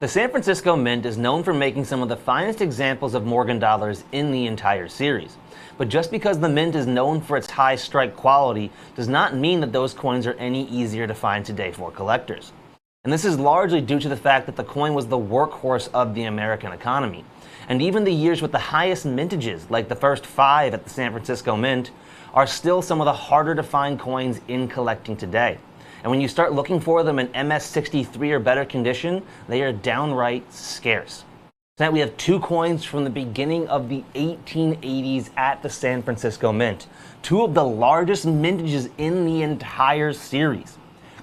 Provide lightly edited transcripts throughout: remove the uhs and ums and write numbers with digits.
The San Francisco Mint is known for making some of the finest examples of Morgan dollars in the entire series. But just because the Mint is known for its high strike quality does not mean that those coins are any easier to find today for collectors. And this is largely due to the fact that the coin was the workhorse of the American economy. And even the years with the highest mintages, like the first 5 at the San Francisco Mint, are still some of the harder to find coins in collecting today. And when you start looking for them in MS63 or better condition, they are downright scarce. Tonight we have 2 coins from the beginning of the 1880s at the San Francisco Mint. 2 of the largest mintages in the entire series.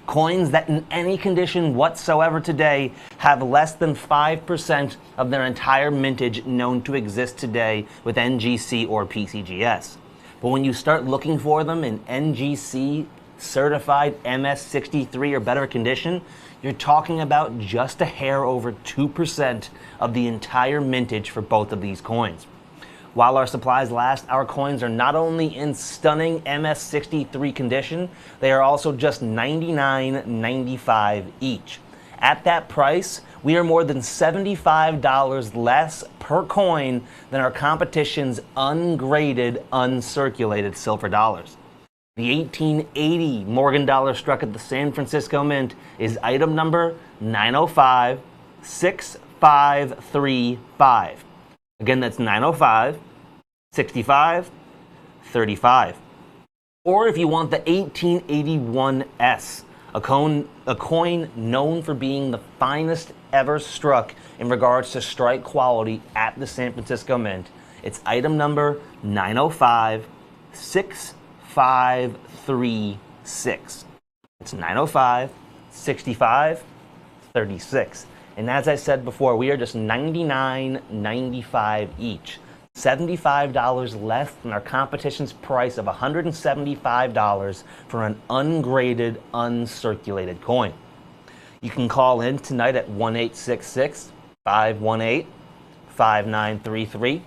Coins that in any condition whatsoever today have less than 5% of their entire mintage known to exist today with NGC or PCGS. But when you start looking for them in NGC certified MS63 or better condition, you're talking about just a hair over 2% of the entire mintage for both of these coins. While our supplies last, our coins are not only in stunning MS63 condition, they are also just $99.95 each. At that price, we are more than $75 less per coin than our competition's ungraded, uncirculated silver dollars. The 1880 Morgan dollar struck at the San Francisco Mint is item number 905-6535. Again, that's 905-6535. Or if you want the 1881S, a coin known for being the finest ever struck in regards to strike quality at the San Francisco Mint, it's item number 905-6536. It's 905-6536. And as I said before, we are just $99.95 each. $75 less than our competition's price of $175 for an ungraded, uncirculated coin. You can call in tonight at 1-866-518-5933.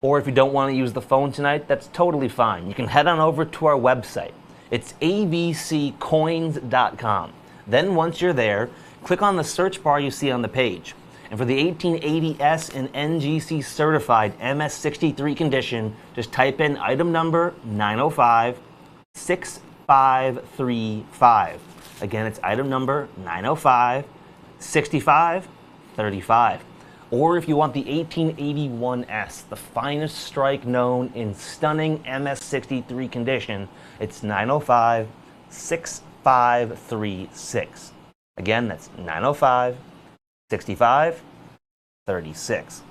Or if you don't want to use the phone tonight, that's totally fine. You can head on over to our website. It's abccoins.com. Then once you're there, click on the search bar you see on the page. And for the 1880S and NGC certified MS63 condition, just type in item number 905-6535. Again, it's item number 905-6535. Or if you want the 1881S, the finest strike known in stunning MS63 condition, it's 905-6536. Again, that's 905-6536.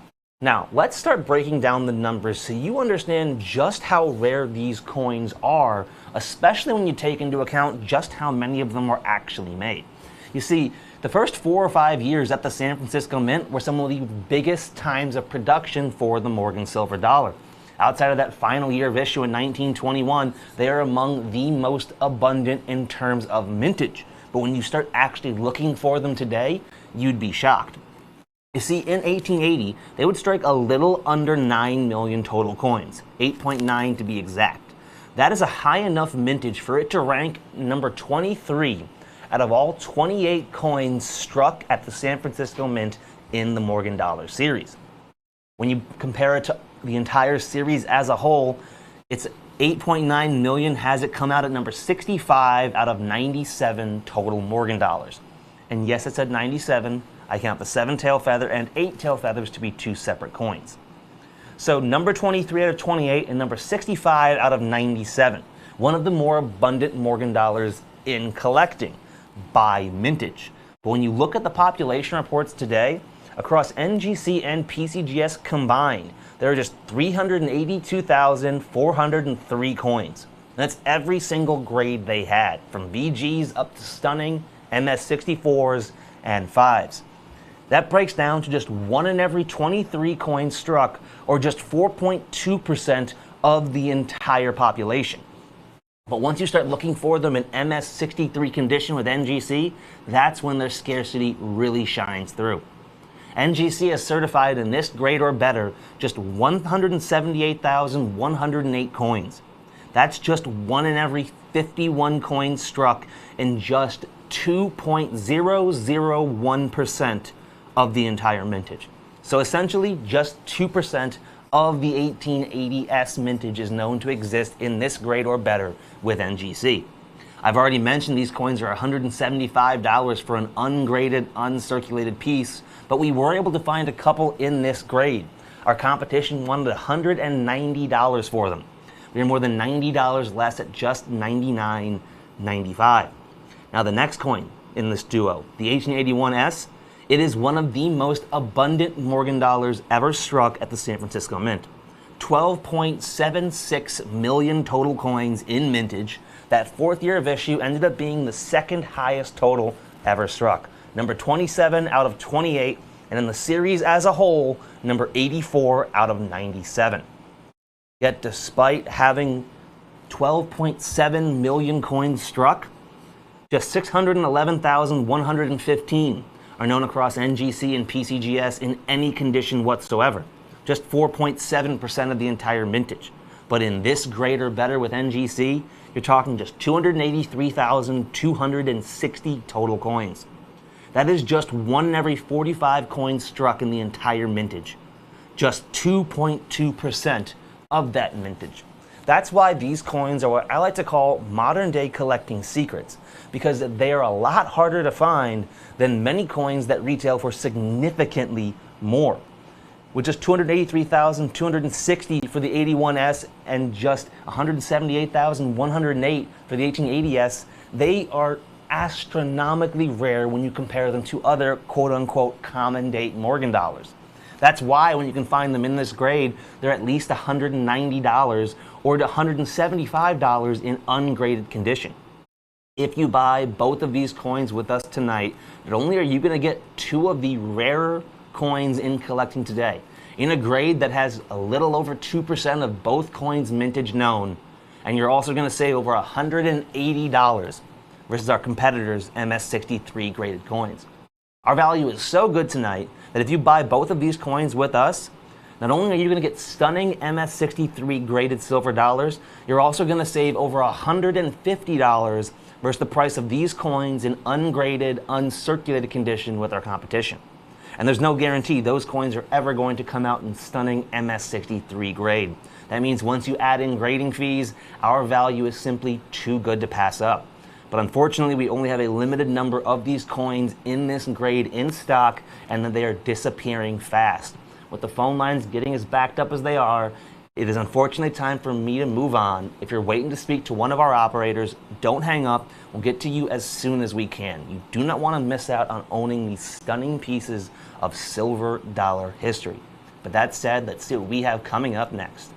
Now, let's start breaking down the numbers so you understand just how rare these coins are, especially when you take into account just how many of them were actually made. You see, the first 4 or 5 years at the San Francisco Mint were some of the biggest times of production for the Morgan silver dollar. Outside of that final year of issue in 1921, they are among the most abundant in terms of mintage. But when you start actually looking for them today, you'd be shocked. You see, in 1880, they would strike a little under 9 million total coins, 8.9 to be exact. That is a high enough mintage for it to rank number 23 out of all 28 coins struck at the San Francisco Mint in the Morgan dollar series. When you compare it to the entire series as a whole, it's 8.9 million has it come out at number 65 out of 97 total Morgan dollars. And yes, it said 97. I count the 7 tail feather and 8 tail feathers to be 2 separate coins. So number 23 out of 28 and number 65 out of 97. One of the more abundant Morgan dollars in collecting by mintage. But when you look at the population reports today, across NGC and PCGS combined, there are just 382,403 coins. And that's every single grade they had, from VGs up to stunning MS64s and 5s. That breaks down to just 1 in every 23 coins struck, or just 4.2% of the entire population. But once you start looking for them in MS63 condition with NGC, that's when their scarcity really shines through. NGC has certified in this grade or better just 178,108 coins. That's just 1 in every 51 coins struck in just 2.001% of the entire mintage. So essentially, just 2% of the 1880s mintage is known to exist in this grade or better with NGC. I've already mentioned these coins are $175 for an ungraded, uncirculated piece, but we were able to find a couple in this grade. Our competition wanted $190 for them. We are more than $90 less at just $99.95. Now the next coin in this duo, the 1881S, it is one of the most abundant Morgan dollars ever struck at the San Francisco Mint. 12.76 million total coins in mintage. That fourth year of issue ended up being the second highest total ever struck. Number 27 out of 28, and in the series as a whole, number 84 out of 97. Yet despite having 12.7 million coins struck, just 611,115 are known across NGC and PCGS in any condition whatsoever. Just 4.7% of the entire mintage. But in this grade or better with NGC, you're talking just 283,260 total coins. That is just 1 in every 45 coins struck in the entire mintage. Just 2.2% of that mintage. That's why these coins are what I like to call modern day collecting secrets, because they are a lot harder to find than many coins that retail for significantly more. With just 283,260 for the 81S and just 178,108 for the 1880S, they are astronomically rare when you compare them to other quote-unquote common date Morgan dollars. That's why when you can find them in this grade, they're at least $190 or $175 in ungraded condition. If you buy both of these coins with us tonight, not only are you going to get 2 of the rarer coins in collecting today, in a grade that has a little over 2% of both coins mintage known, and you're also going to save over $180 versus our competitors' MS63 graded coins. Our value is so good tonight that if you buy both of these coins with us, not only are you going to get stunning MS63 graded silver dollars, you're also going to save over $150 versus the price of these coins in ungraded, uncirculated condition with our competition. And there's no guarantee those coins are ever going to come out in stunning MS63 grade. That means once you add in grading fees, our value is simply too good to pass up. But unfortunately, we only have a limited number of these coins in this grade in stock, and that they are disappearing fast. With the phone lines getting as backed up as they are, it is unfortunately time for me to move on. If you're waiting to speak to one of our operators, don't hang up. We'll get to you as soon as we can. You do not want to miss out on owning these stunning pieces of silver dollar history. But that said, let's see what we have coming up next.